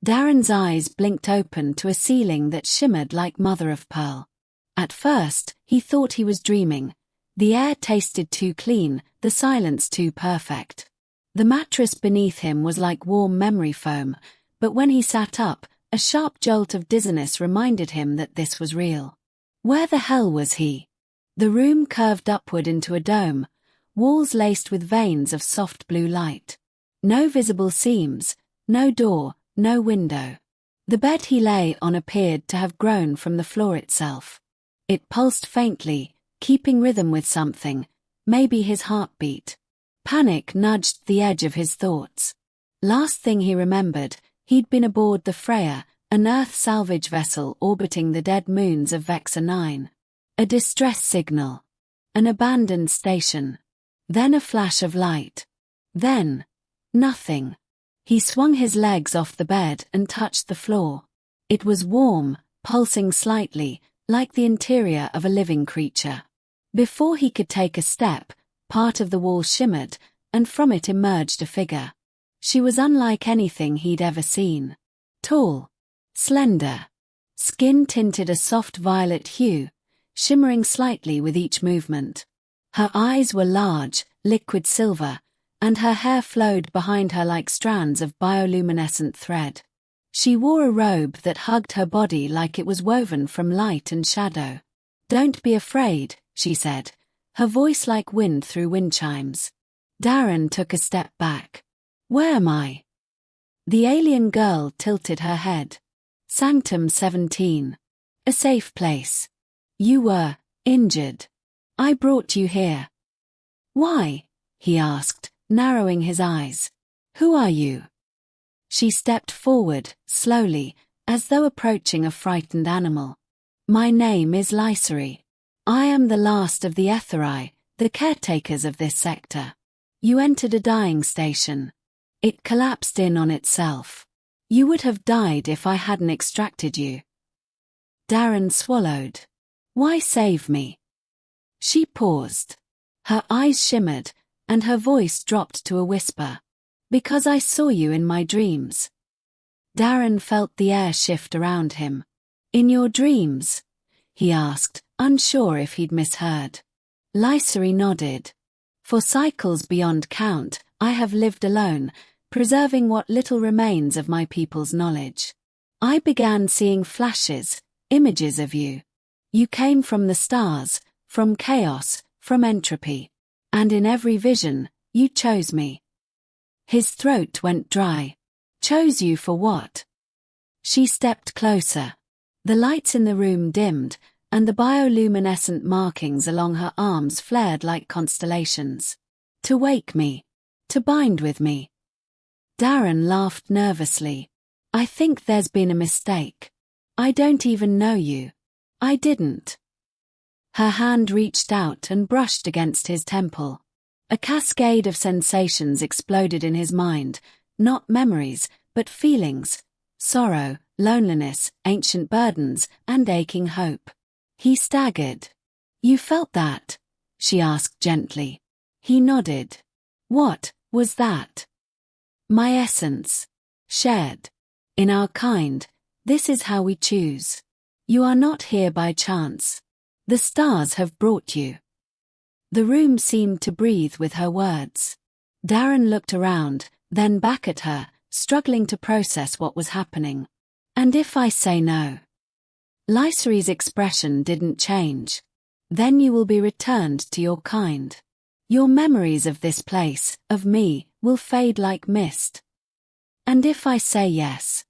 Darren's eyes blinked open to a ceiling that shimmered like mother of pearl. At first, he thought he was dreaming. The air tasted too clean, the silence too perfect. The mattress beneath him was like warm memory foam, but when he sat up, a sharp jolt of dizziness reminded him that this was real. Where the hell was he? The room curved upward into a dome, walls laced with veins of soft blue light. No visible seams, no door, no window. The bed he lay on appeared to have grown from the floor itself. It pulsed faintly, keeping rhythm with something, maybe his heartbeat. Panic nudged the edge of his thoughts. Last thing he remembered, he'd been aboard the Freya, an Earth salvage vessel orbiting the dead moons of Vexor 9. A distress signal. An abandoned station. Then a flash of light. Then, nothing. He swung his legs off the bed and touched the floor. It was warm, pulsing slightly, like the interior of a living creature. Before he could take a step, part of the wall shimmered, and from it emerged a figure. She was unlike anything he'd ever seen. Tall. Slender. Skin tinted a soft violet hue, shimmering slightly with each movement. Her eyes were large, liquid silver, and her hair flowed behind her like strands of bioluminescent thread. She wore a robe that hugged her body like it was woven from light and shadow. "Don't be afraid," she said, her voice like wind through wind chimes. Darren took a step back. "Where am I?" The alien girl tilted her head. "Sanctum 17. A safe place. You were injured. I brought you here." "Why?" he asked, narrowing his eyes. "Who are you?" She stepped forward, slowly, as though approaching a frightened animal. "My name is Lysari. I am the last of the Ethari, the caretakers of this sector. You entered a dying station. It collapsed in on itself. You would have died if I hadn't extracted you." Darren swallowed. "Why save me?" She paused. Her eyes shimmered, and her voice dropped to a whisper. "Because I saw you in my dreams." Darren felt the air shift around him. "In your dreams?" he asked, unsure if he'd misheard. Lysari nodded. "For cycles beyond count, I have lived alone, preserving what little remains of my people's knowledge. I began seeing flashes, images of you. You came from the stars, from chaos, from entropy. And in every vision, you chose me." His throat went dry. "Chose you for what?" She stepped closer. The lights in the room dimmed, and the bioluminescent markings along her arms flared like constellations. "To wake me. To bind with me." Darren laughed nervously. "I think there's been a mistake. I don't even know you." "I didn't." Her hand reached out and brushed against his temple. A cascade of sensations exploded in his mind, not memories, but feelings. Sorrow, loneliness, ancient burdens, and aching hope. He staggered. "You felt that?" she asked gently. He nodded. "What was that?" "My essence. Shared. In our kind, this is how we choose. You are not here by chance. The stars have brought you." The room seemed to breathe with her words. Darren looked around, then back at her, struggling to process what was happening. "And if I say no?" Lysari's expression didn't change. "Then you will be returned to your kind. Your memories of this place, of me, will fade like mist." "And if I say yes?"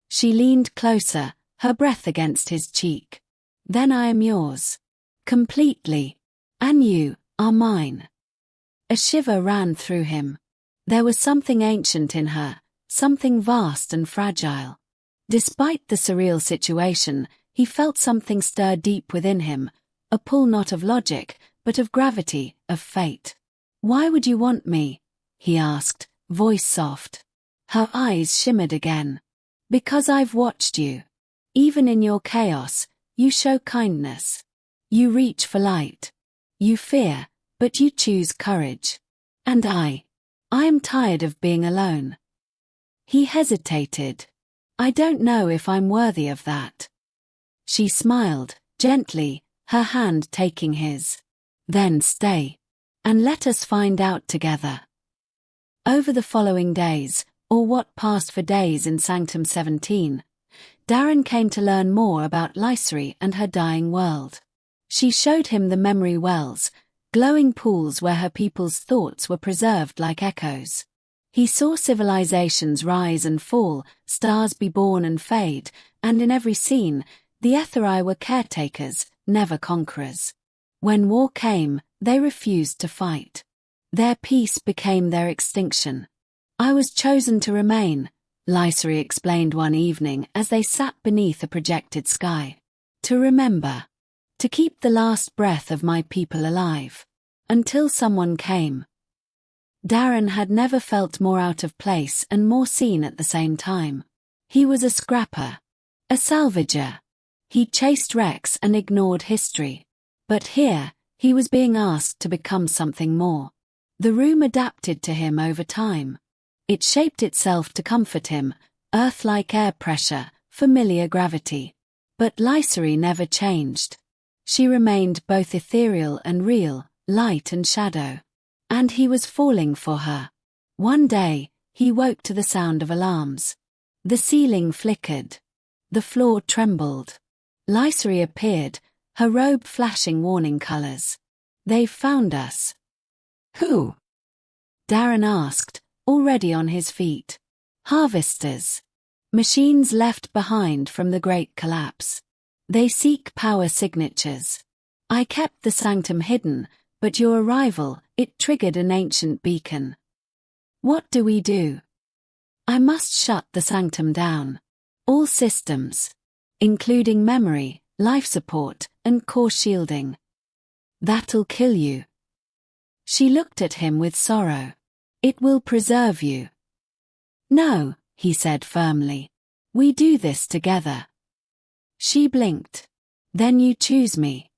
She leaned closer, her breath against his cheek. "Then I am yours. Completely. And you are mine." A shiver ran through him. There was something ancient in her, something vast and fragile. Despite the surreal situation, he felt something stir deep within him, a pull not of logic, but of gravity, of fate. "Why would you want me?" he asked, voice soft. Her eyes shimmered again. "Because I've watched you. Even in your chaos, you show kindness. You reach for light. You fear, but you choose courage. And I am tired of being alone." He hesitated. I don't know if I'm worthy of that. She smiled, gently, her hand taking his. Then stay. And let us find out together. Over the following days, or what passed for days in Sanctum 17, Darren came to learn more about Lysari and her dying world. She showed him the memory wells, glowing pools where her people's thoughts were preserved like echoes. He saw civilizations rise and fall, stars be born and fade, and in every scene, the Ethari were caretakers, never conquerors. When war came, they refused to fight. Their peace became their extinction. I was chosen to remain, Lysari explained one evening as they sat beneath a projected sky. To remember. To keep the last breath of my people alive. Until someone came. Darren had never felt more out of place and more seen at the same time. He was a scrapper. A salvager. He chased wrecks and ignored history. But here, he was being asked to become something more. The room adapted to him over time. It shaped itself to comfort him, earth-like air pressure, familiar gravity. But Lysari never changed. She remained both ethereal and real, light and shadow. And he was falling for her. One day, he woke to the sound of alarms. The ceiling flickered. The floor trembled. Lysari appeared, her robe flashing warning colors. They've found us. Who? Darren asked, already on his feet. Harvesters. Machines left behind from the Great Collapse. They seek power signatures. I kept the sanctum hidden, but your arrival, it triggered an ancient beacon. What do we do? I must shut the sanctum down. All systems. Including memory, life support, and core shielding. That'll kill you. She looked at him with sorrow. It will preserve you. No, he said firmly. We do this together. She blinked. Then you choose me.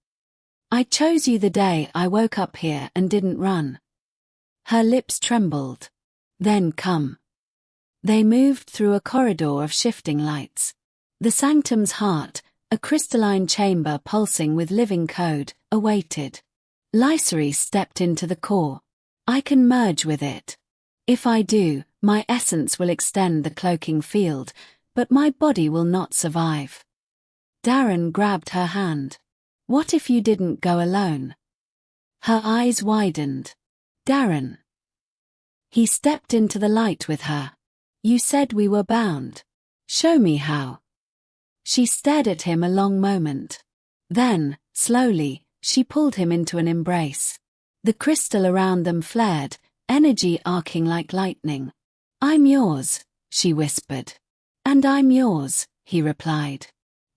I chose you the day I woke up here and didn't run. Her lips trembled. Then come. They moved through a corridor of shifting lights. The sanctum's heart, a crystalline chamber pulsing with living code, awaited. Lysari stepped into the core. I can merge with it. If I do, my essence will extend the cloaking field, but my body will not survive. Darren grabbed her hand. What if you didn't go alone? Her eyes widened. Darren. He stepped into the light with her. You said we were bound. Show me how. She stared at him a long moment. Then, slowly, she pulled him into an embrace. The crystal around them flared, energy arcing like lightning. I'm yours, she whispered. And I'm yours, he replied.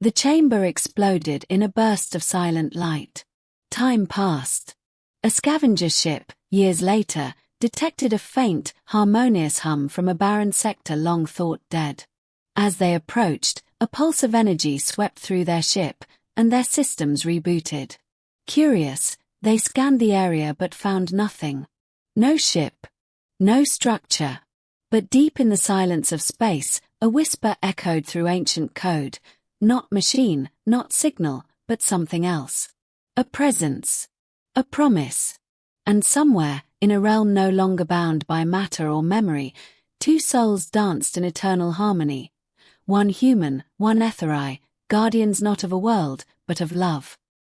The chamber exploded in a burst of silent light. Time passed. A scavenger ship, years later, detected a faint, harmonious hum from a barren sector long thought dead. As they approached, a pulse of energy swept through their ship, and their systems rebooted. Curious, they scanned the area but found nothing. No ship. No structure. But deep in the silence of space, a whisper echoed through ancient code. Not machine, not signal, but something else. A presence. A promise. And somewhere, in a realm no longer bound by matter or memory, two souls danced in eternal harmony. One human, one Ethari, guardians not of a world, but of love.